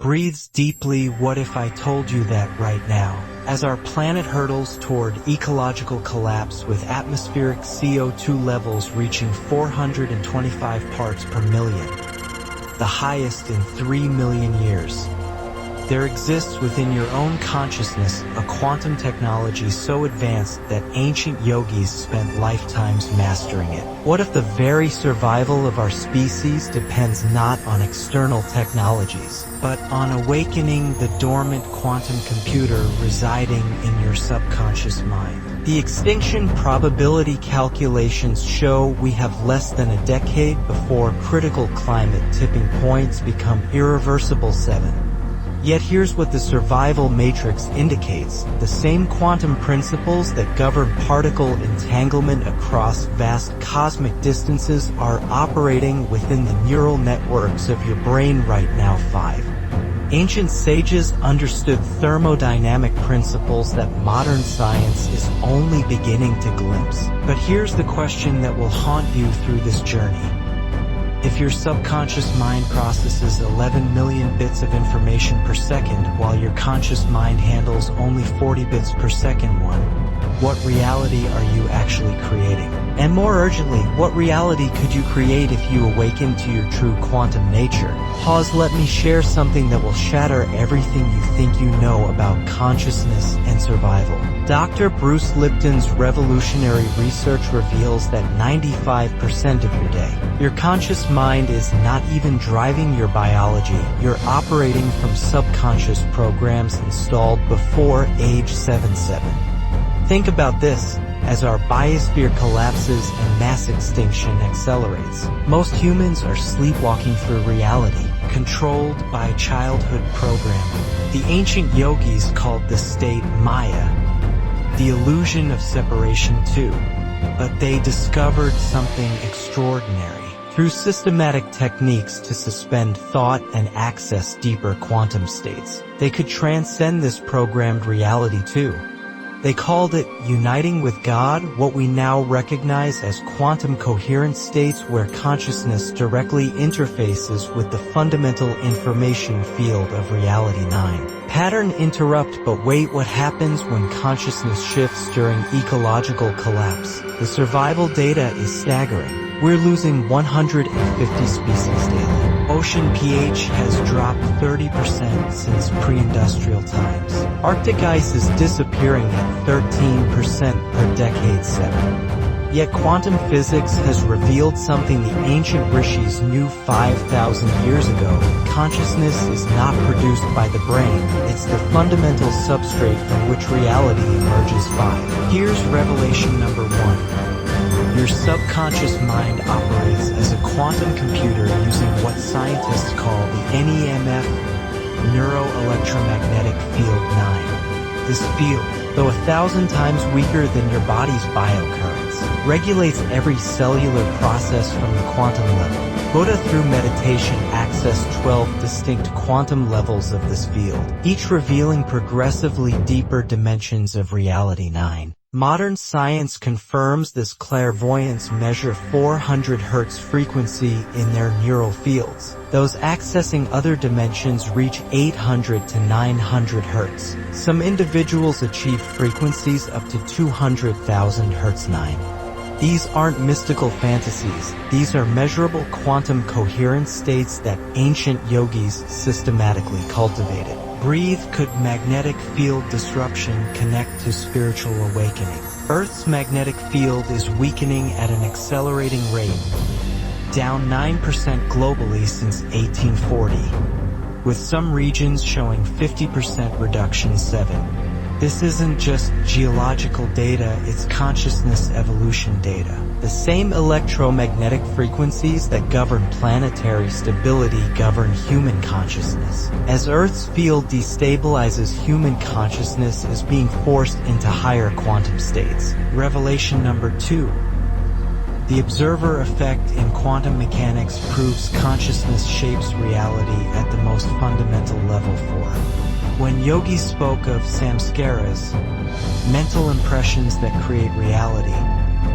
Breathes deeply. What if I told you that right now? As our planet hurtles toward ecological collapse with atmospheric CO2 levels reaching 425 parts per million, the highest in 3 million years. There exists within your own consciousness a quantum technology so advanced that ancient yogis spent lifetimes mastering it. What if the very survival of our species depends not on external technologies, but on awakening the dormant quantum computer residing in your subconscious mind? The extinction probability calculations show we have less than a decade before critical climate tipping points become irreversible. 7. Yet here's what the survival matrix indicates. The same quantum principles that govern particle entanglement across vast cosmic distances are operating within the neural networks of your brain right now. 5. Ancient sages understood thermodynamic principles that modern science is only beginning to glimpse. But here's the question that will haunt you through this journey. If your subconscious mind processes 11 million bits of information per second while your conscious mind handles only 40 bits per second, what reality are you actually creating? And more urgently, what reality could you create if you awaken to your true quantum nature? Pause, let me share something that will shatter everything you think you know about consciousness and survival. Dr. Bruce Lipton's revolutionary research reveals that 95% of your day, your conscious mind is not even driving your biology. You're operating from subconscious programs installed before age 7. Think about this. As our biosphere collapses and mass extinction accelerates, most humans are sleepwalking through reality, controlled by childhood programming. The ancient yogis called this state Maya, the illusion of separation too. But they discovered something extraordinary. Through systematic techniques to suspend thought and access deeper quantum states, they could transcend this programmed reality too. They called it uniting with God, what we now recognize as quantum coherence states where consciousness directly interfaces with the fundamental information field of reality. 9. Pattern interrupt. But wait, what happens when consciousness shifts during ecological collapse? The survival data is staggering. We're losing 150 species daily. Ocean pH has dropped 30% since pre-industrial times. Arctic ice is disappearing at 13% per decade. 7. Yet quantum physics has revealed something the ancient rishis knew 5,000 years ago. Consciousness is not produced by the brain, it's the fundamental substrate from which reality emerges. 5. Here's revelation number 1. Your subconscious mind operates as a quantum computer using what scientists call the NEMF, neuroelectromagnetic field. 9. This field, though 1,000 times weaker than your body's biocurrents, regulates every cellular process from the quantum level. Buddha, through meditation, accessed 12 distinct quantum levels of this field, each revealing progressively deeper dimensions of reality. 9. Modern science confirms this. Clairvoyants measure 400 Hz frequency in their neural fields. Those accessing other dimensions reach 800 to 900 Hz. Some individuals achieve frequencies up to 200,000 Hz. 9. These aren't mystical fantasies. These are measurable quantum coherence states that ancient yogis systematically cultivated. Breathe. Could magnetic field disruption connect to spiritual awakening? Earth's magnetic field is weakening at an accelerating rate, down 9% globally since 1840, with some regions showing 50% reduction. 7. This isn't just geological data, it's consciousness evolution data. The same electromagnetic frequencies that govern planetary stability govern human consciousness. As Earth's field destabilizes, human consciousness is being forced into higher quantum states. Revelation number 2. The observer effect in quantum mechanics proves consciousness shapes reality at the most fundamental level. 4. When yogis spoke of samskaras, mental impressions that create reality,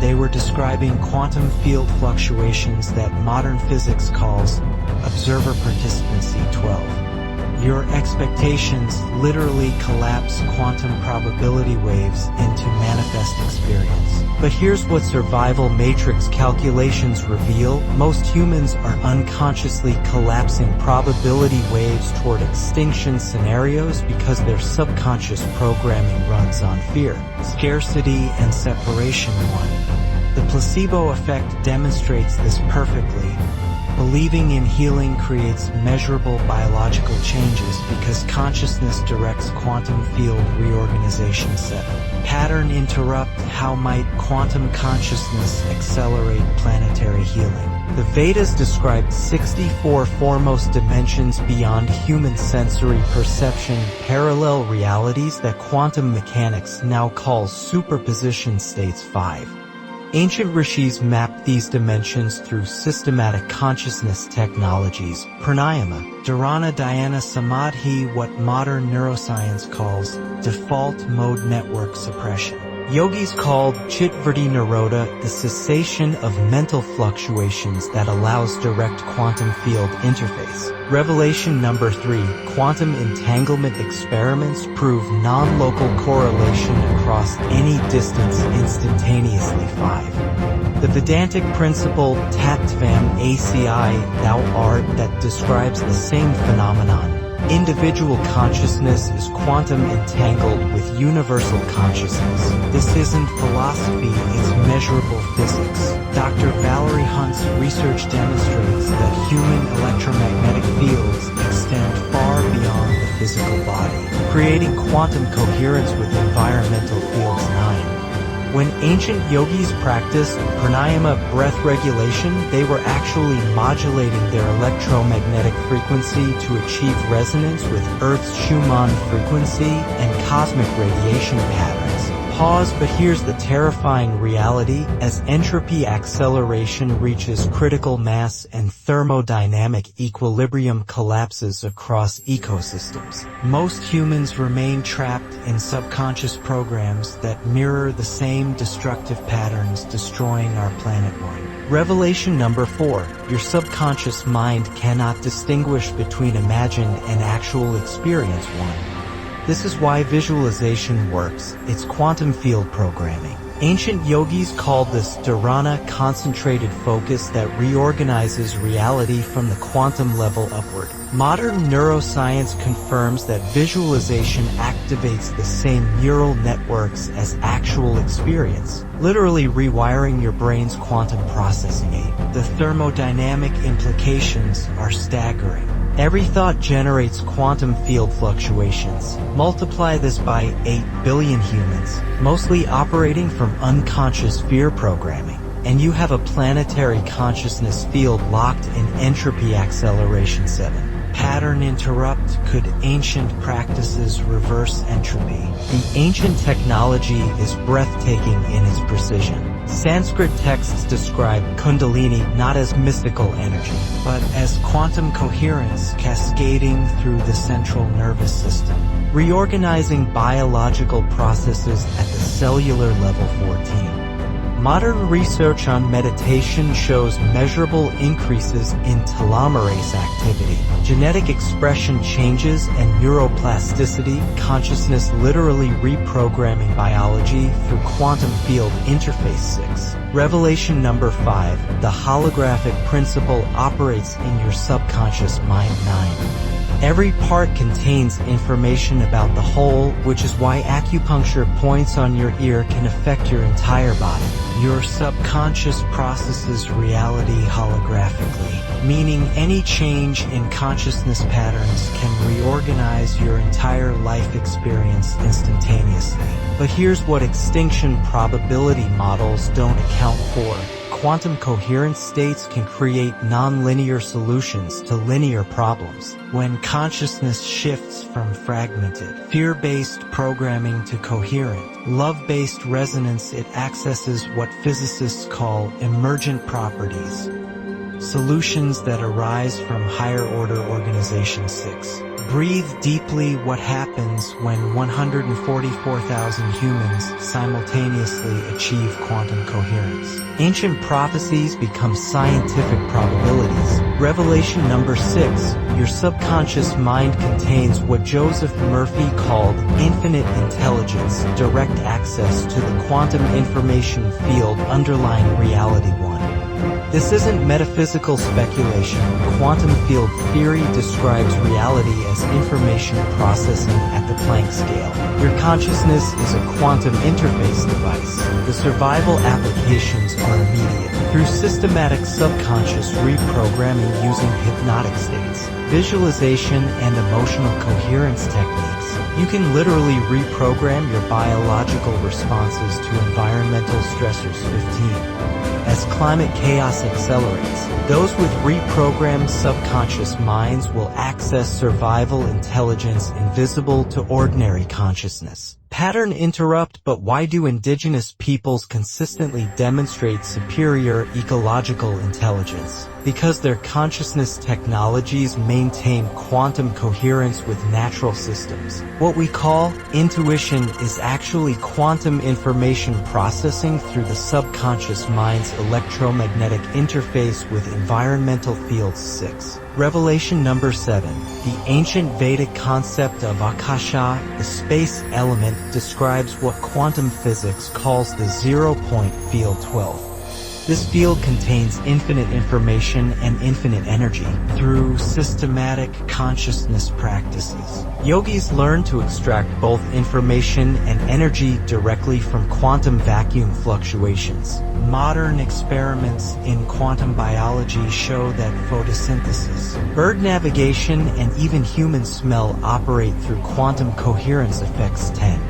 they were describing quantum field fluctuations that modern physics calls observer participancy. 12. Your expectations literally collapse quantum probability waves into manifest experience. But here's what survival matrix calculations reveal. Most humans are unconsciously collapsing probability waves toward extinction scenarios because their subconscious programming runs on fear, scarcity, and separation. 1. The placebo effect demonstrates this perfectly. Believing in healing creates measurable biological changes because consciousness directs quantum field reorganization. 7. Pattern interrupt. How might quantum consciousness accelerate planetary healing? The Vedas described 64 foremost dimensions beyond human sensory perception, parallel realities that quantum mechanics now calls superposition states. 5. Ancient rishis mapped these dimensions through systematic consciousness technologies, pranayama, dharana, dhyana, samadhi, what modern neuroscience calls default mode network suppression. Yogis called chitvritti nirodha the cessation of mental fluctuations that allows direct quantum field interface. Revelation number 3, quantum entanglement experiments prove non-local correlation across any distance instantaneously. 5. The Vedantic principle tattvam aci thou art that describes the same phenomenon. Individual consciousness is quantum entangled with universal consciousness. This isn't philosophy, it's measurable physics. Dr. Valerie Hunt's research demonstrates that human electromagnetic fields extend far beyond the physical body, creating quantum coherence with environmental fields. 9. When ancient yogis practiced pranayama breath regulation, they were actually modulating their electromagnetic frequency to achieve resonance with Earth's Schumann frequency and cosmic radiation patterns. Pause, but here's the terrifying reality. As entropy acceleration reaches critical mass and thermodynamic equilibrium collapses across ecosystems, most humans remain trapped in subconscious programs that mirror the same destructive patterns destroying our planet. 1. Revelation number 4, your subconscious mind cannot distinguish between imagined and actual experience. 1. This is why visualization works. It's quantum field programming. Ancient yogis called this dharana, concentrated focus that reorganizes reality from the quantum level upward. Modern neuroscience confirms that visualization activates the same neural networks as actual experience, literally rewiring your brain's quantum processing aid. The thermodynamic implications are staggering. Every thought generates quantum field fluctuations. Multiply this by 8 billion humans, mostly operating from unconscious fear programming, and you have a planetary consciousness field locked in entropy acceleration. 7. Pattern interrupt. Could ancient practices reverse entropy? The ancient technology is breathtaking in its precision. Sanskrit texts describe Kundalini not as mystical energy, but as quantum coherence cascading through the central nervous system, reorganizing biological processes at the cellular level. 14. Modern research on meditation shows measurable increases in telomerase activity, genetic expression changes, and neuroplasticity, consciousness literally reprogramming biology through quantum field interface. 6. Revelation number 5, the holographic principle operates in your subconscious mind. 9. Every part contains information about the whole, which is why acupuncture points on your ear can affect your entire body. Your subconscious processes reality holographically, meaning any change in consciousness patterns can reorganize your entire life experience instantaneously. But here's what extinction probability models don't account for. Quantum coherence states can create nonlinear solutions to linear problems. When consciousness shifts from fragmented, fear-based programming to coherent, love-based resonance, it accesses what physicists call emergent properties, solutions that arise from higher-order organization. 6. Breathe deeply. What happens when 144,000 humans simultaneously achieve quantum coherence? Ancient prophecies become scientific probabilities. Revelation number 6. Your subconscious mind contains what Joseph Murphy called infinite intelligence, direct access to the quantum information field underlying reality 1. This isn't metaphysical speculation. Quantum field theory describes reality as information processing at the Planck scale. Your consciousness is a quantum interface device. The survival applications are immediate. Through systematic subconscious reprogramming using hypnotic states, visualization, and emotional coherence techniques, you can literally reprogram your biological responses to environmental stressors. 15. As climate chaos accelerates, those with reprogrammed subconscious minds will access survival intelligence invisible to ordinary consciousness. Pattern interrupt. But why do indigenous peoples consistently demonstrate superior ecological intelligence? Because their consciousness technologies maintain quantum coherence with natural systems. What we call intuition is actually quantum information processing through the subconscious mind's electromagnetic interface with environmental fields. 6. Revelation number 7. The ancient Vedic concept of Akasha, the space element, describes what quantum physics calls the zero-point field. 12. This field contains infinite information and infinite energy. Through systematic consciousness practices, yogis learn to extract both information and energy directly from quantum vacuum fluctuations. Modern experiments in quantum biology show that photosynthesis, bird navigation, and even human smell operate through quantum coherence effects. 10.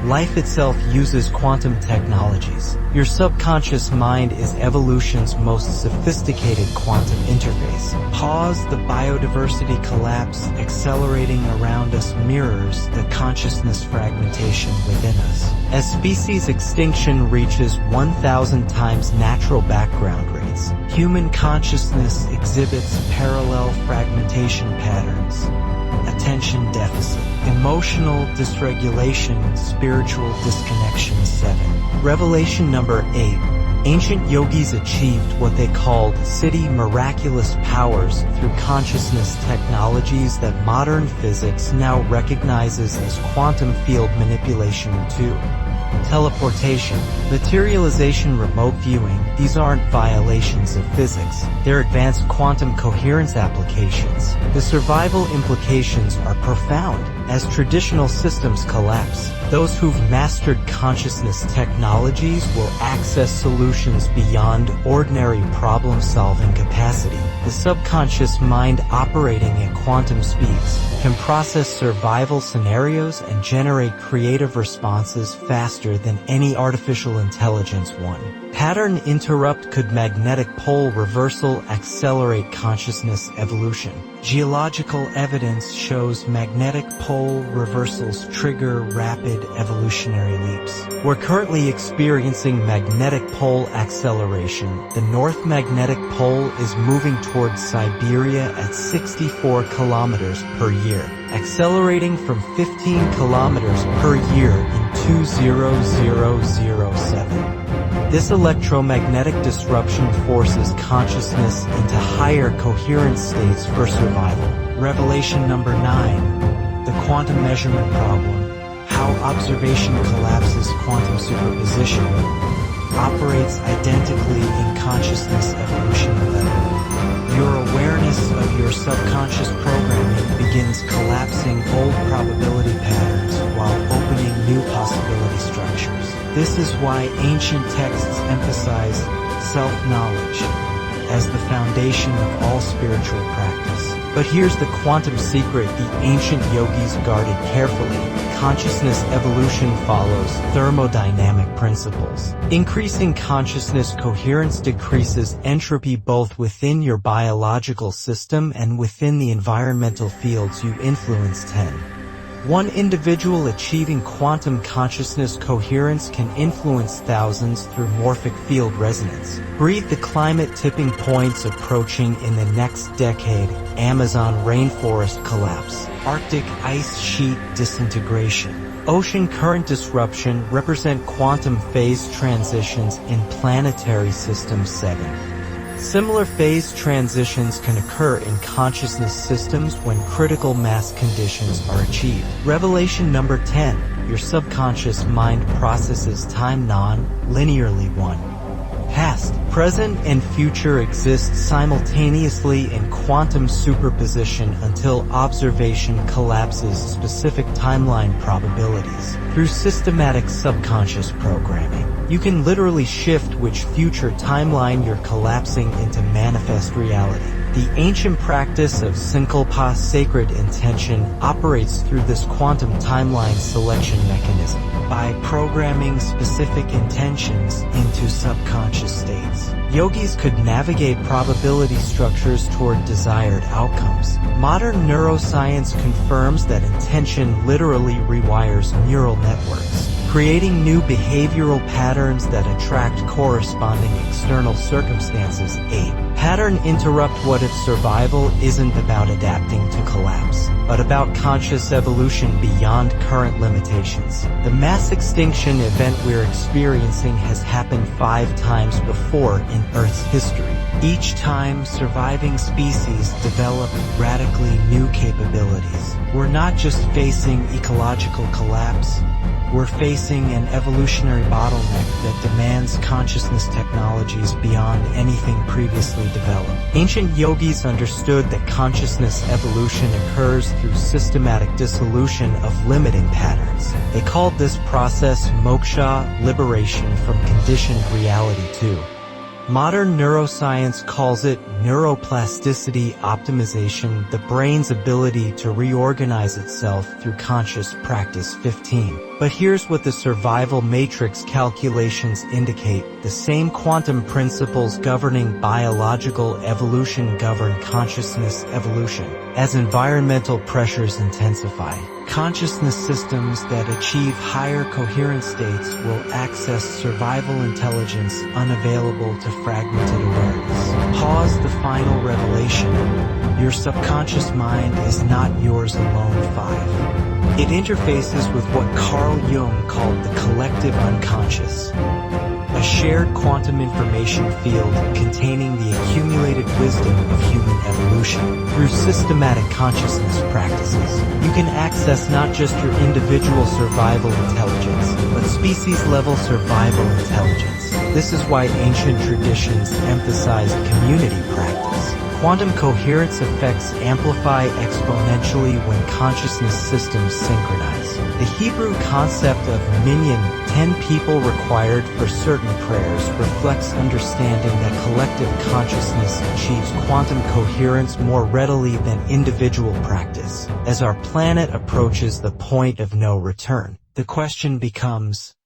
Life itself uses quantum technologies. Your subconscious mind is evolution's most sophisticated quantum interface. Pause. The biodiversity collapse accelerating around us mirrors the consciousness fragmentation within us. As species extinction reaches 1,000 times natural background rates, human consciousness exhibits parallel fragmentation patterns. Attention deficit, emotional dysregulation, spiritual disconnection. 7. Revelation number 8. Ancient yogis achieved what they called city miraculous powers through consciousness technologies that modern physics now recognizes as quantum field manipulation. 2. Teleportation, materialization, remote viewing. These aren't violations of physics. They're advanced quantum coherence applications. The survival implications are profound. As traditional systems collapse, those who've mastered consciousness technologies will access solutions beyond ordinary problem-solving capacity. The subconscious mind, operating at quantum speeds, can process survival scenarios and generate creative responses faster than any artificial intelligence. 1. Pattern interrupt. Could magnetic pole reversal accelerate consciousness evolution? Geological evidence shows magnetic pole reversals trigger rapid evolutionary leaps. We're currently experiencing magnetic pole acceleration. The North Magnetic Pole is moving towards Siberia at 64 kilometers per year, accelerating from 15 kilometers per year in 20007. This electromagnetic disruption forces consciousness into higher coherence states for survival. Revelation number 9. The quantum measurement problem. How observation collapses. Quantum superposition operates identically in consciousness evolution. 11. Your awareness of your subconscious programming begins collapsing old probability patterns while opening new possibility structures. This is why ancient texts emphasize self-knowledge as the foundation of all spiritual practice. But here's the quantum secret the ancient yogis guarded carefully. Consciousness evolution follows thermodynamic principles. Increasing consciousness coherence decreases entropy both within your biological system and within the environmental fields you influence. 10. One individual achieving quantum consciousness coherence can influence thousands through morphic field resonance. Breathe. The climate tipping points approaching in the next decade. Amazon rainforest collapse, Arctic ice sheet disintegration, ocean current disruption represent quantum phase transitions in planetary systems. 7. Similar phase transitions can occur in consciousness systems when critical mass conditions are achieved. Revelation number 10. Your subconscious mind processes time non-linearly. 1. Past, present, and future exist simultaneously in quantum superposition until observation collapses specific timeline probabilities. Through systematic subconscious programming, you can literally shift which future timeline you're collapsing into manifest reality. The ancient practice of Sankalpa, sacred intention, operates through this quantum timeline selection mechanism by programming specific intentions into subconscious states. Yogis could navigate probability structures toward desired outcomes. Modern neuroscience confirms that intention literally rewires neural networks, creating new behavioral patterns that attract corresponding external circumstances. 8. Pattern interrupt. What if survival isn't about adapting to collapse, but about conscious evolution beyond current limitations? The mass extinction event we're experiencing has happened 5 times before in Earth's history. Each time, surviving species develop radically new capabilities. We're not just facing ecological collapse, we're facing an evolutionary bottleneck that demands consciousness technologies beyond anything previously developed. Ancient yogis understood that consciousness evolution occurs through systematic dissolution of limiting patterns. They called this process moksha, liberation from conditioned reality too. Modern neuroscience calls it neuroplasticity optimization, the brain's ability to reorganize itself through conscious practice. 15. But here's what the survival matrix calculations indicate. The same quantum principles governing biological evolution govern consciousness evolution. As environmental pressures intensify, consciousness systems that achieve higher coherence states will access survival intelligence unavailable to fragmented awareness. Pause. The final revelation. Your subconscious mind is not yours alone. 5. It interfaces with what Carl Jung called the collective unconscious, a shared quantum information field containing the accumulated wisdom of human evolution. Through systematic consciousness practices, you can access not just your individual survival intelligence, but species-level survival intelligence. This is why ancient traditions emphasized community practice. Quantum coherence effects amplify exponentially when consciousness systems synchronize. The Hebrew concept of minyan, 10 people required for certain prayers, reflects understanding that collective consciousness achieves quantum coherence more readily than individual practice. As our planet approaches the point of no return, the question becomes,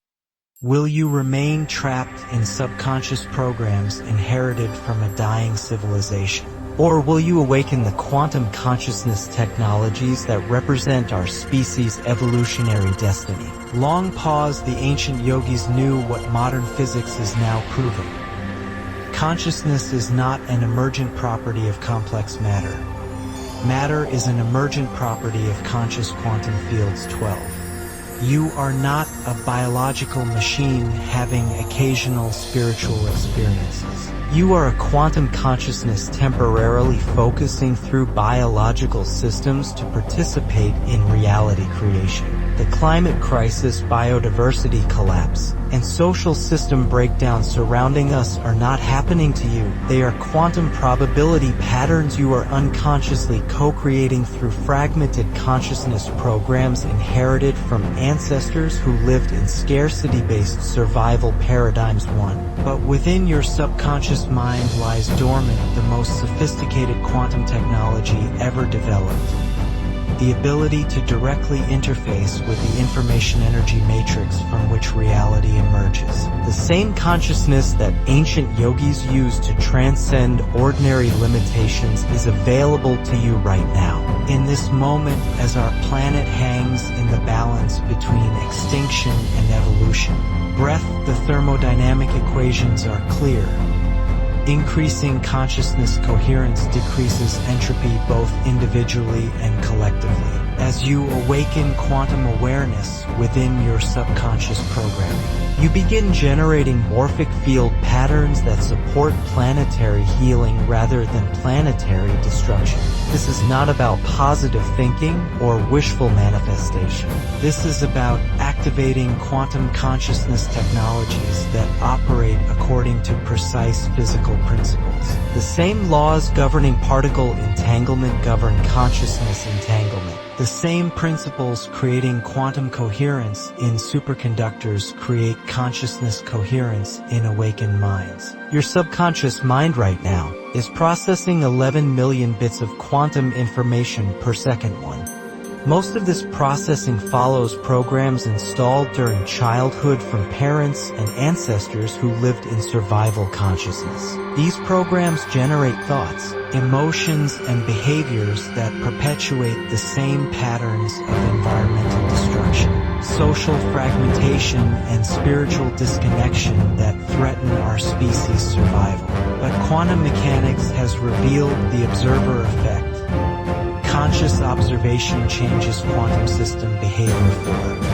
will you remain trapped in subconscious programs inherited from a dying civilization? Or will you awaken the quantum consciousness technologies that represent our species' evolutionary destiny? Long pause. The ancient yogis knew what modern physics is now proving. Consciousness is not an emergent property of complex matter. Matter is an emergent property of conscious quantum fields. 12. You are not a biological machine having occasional spiritual experiences. You are a quantum consciousness temporarily focusing through biological systems to participate in reality creation. The climate crisis, biodiversity collapse, and social system breakdown surrounding us are not happening to you. They are quantum probability patterns you are unconsciously co-creating through fragmented consciousness programs inherited from ancestors who lived in scarcity-based survival paradigms. 1. But within your subconscious mind lies dormant, the most sophisticated quantum technology ever developed. The ability to directly interface with the information energy matrix from which reality emerges. The same consciousness that ancient yogis used to transcend ordinary limitations is available to you right now. In this moment, as our planet hangs in the balance between extinction and evolution, breath, the thermodynamic equations are clear. Increasing consciousness coherence decreases entropy both individually and collectively. as you awaken quantum awareness within your subconscious programming. You begin generating morphic field patterns that support planetary healing rather than planetary destruction. This is not about positive thinking or wishful manifestation. This is about activating quantum consciousness technologies that operate according to precise physical principles. The same laws governing particle entanglement govern consciousness entanglement. The same principles creating quantum coherence in superconductors create consciousness coherence in awakened minds. Your subconscious mind right now is processing 11 million bits of quantum information per second. Most of this processing follows programs installed during childhood from parents and ancestors who lived in survival consciousness. These programs generate thoughts, emotions, and behaviors that perpetuate the same patterns of environmental destruction, social fragmentation, and spiritual disconnection that threaten our species' survival. But quantum mechanics has revealed the observer effect. Conscious observation changes quantum system behavior forever.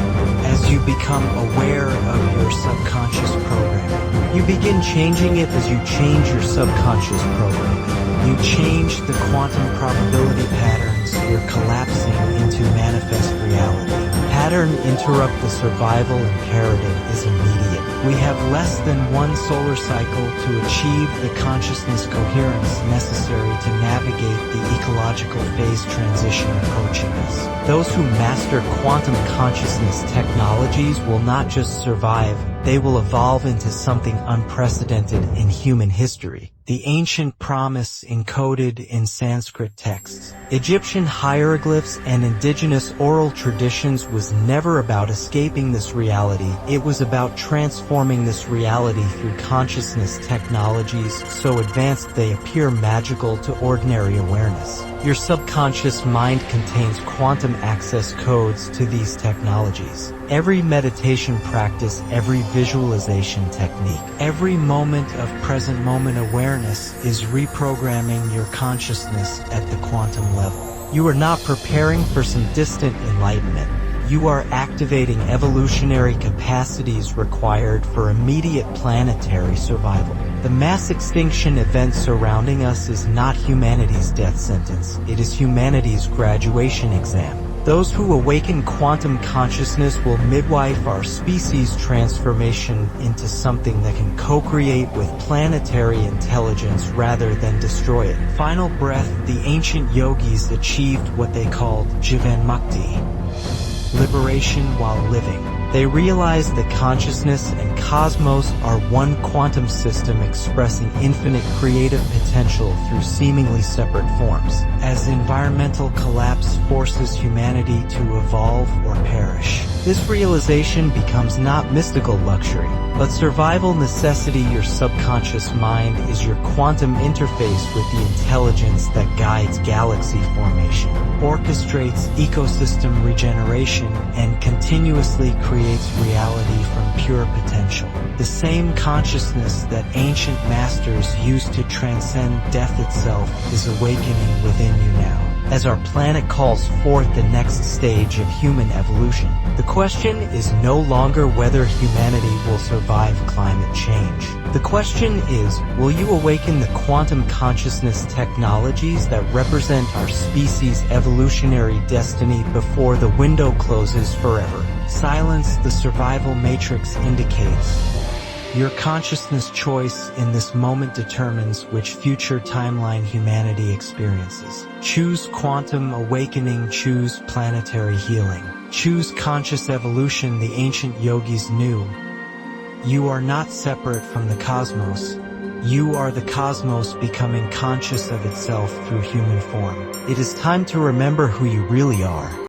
As you become aware of your subconscious programming, you begin changing it as you change your subconscious programming. You change the quantum probability patterns you're collapsing into manifest reality. Pattern interrupt the survival imperative is immediate. We have less than one solar cycle to achieve the consciousness coherence necessary to navigate the ecological phase transition approaching us. Those who master quantum consciousness technologies will not just survive, they will evolve into something unprecedented in human history. The ancient promise encoded in Sanskrit texts, Egyptian hieroglyphs, and indigenous oral traditions was never about escaping this reality. It was about transforming this reality through consciousness technologies so advanced they appear magical to ordinary awareness. Your subconscious mind contains quantum access codes to these technologies. Every meditation practice, every visualization technique, every moment of present moment awareness is reprogramming your consciousness at the quantum level. You are not preparing for some distant enlightenment. You are activating evolutionary capacities required for immediate planetary survival. The mass extinction event surrounding us is not humanity's death sentence. It is humanity's graduation exam. Those who awaken quantum consciousness will midwife our species' transformation into something that can co-create with planetary intelligence rather than destroy it. Final breath, the ancient yogis achieved what they called Jivan Mukti, liberation while living. They realized that consciousness and cosmos are one quantum system expressing infinite creative potential through seemingly separate forms. As environmental collapse forces humanity to evolve or perish, this realization becomes not mystical luxury, but survival necessity. Your subconscious mind is your quantum interface with the intelligence that guides galaxy formation, orchestrates ecosystem regeneration, and continuously creates reality from pure potential. The same consciousness that ancient masters used to transcend death itself is awakening within you now. As our planet calls forth the next stage of human evolution, the question is no longer whether humanity will survive climate change. The question is, will you awaken the quantum consciousness technologies that represent our species' evolutionary destiny before the window closes forever? Silence the survival matrix indicates. Your consciousness choice in this moment determines which future timeline humanity experiences. Choose quantum awakening, choose planetary healing. Choose conscious evolution. The ancient yogis knew. You are not separate from the cosmos. You are the cosmos becoming conscious of itself through human form. It is time to remember who you really are.